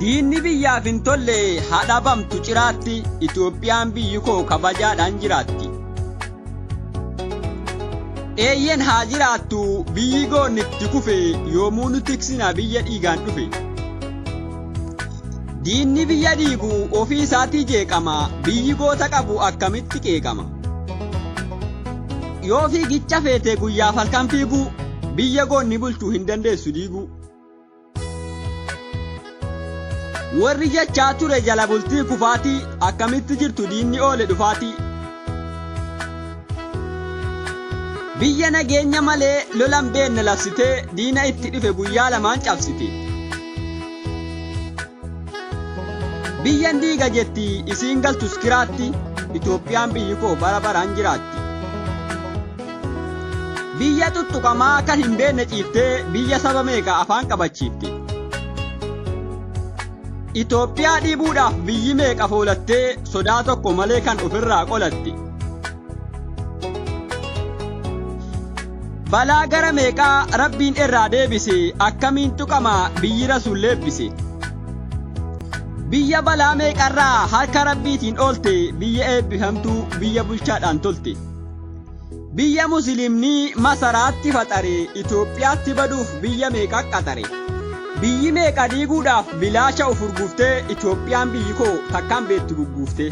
Diinni biyyaaf hin tolle haa dhabamtu ciraatti, Itoophiyaan biyyi koo kabajaadhaan jiraatti. Eeyyen haa jiraattu biyyi goonnitti kufe, yoomuu nu tiksina biyya dhiigaan dhufe. Diinni biyya dhiigu ofii isaatii jeeqama, biyyi goota qabu akkamitti qeeqama. Yoo fiigicha feete guyyaaf halkan fiigu, biyya goonni bulchuu hin dandeessu diigu. Warri jechaa ture jala bultii kufaatii, akkamitti jirtu diinni oole dhufaatii. Biyya nageenya malee lolan beenne labsitee, diina itti dhufe guyyaa lamaan cabsite. Biyyan diiga jetti isiin galtus kiraatti, Itoophiyaan biyyi koo bara baraan jiraatti. Biyya tuttuqamaa kan hin beenne ciiftee, biyya saba meeqa afaan qabachiifte. Itoophiyaa dhiibuudhaaf biyyi meeqa foolattee, sodaa tokko malee kan ofirraa qolatte. Balaa gara meeqaa Rabbiin irraa deebise, akkamiin tuqama biyyi rasuul leebbise. Biyya balaa meeqarraa harka Rabbiitiin oolte, biyya eebbifamtuu biyya bulchaadhaan tolte. Biyya musliimnii masaraatti faxare, Itoophiyaatti baduuf biyya meeqa qaxare. Biyyi meeqa diiguudhaaf bilaasha of urguuftee, Itoophiyaan biyyi koo takkaan beetti gugguuftee.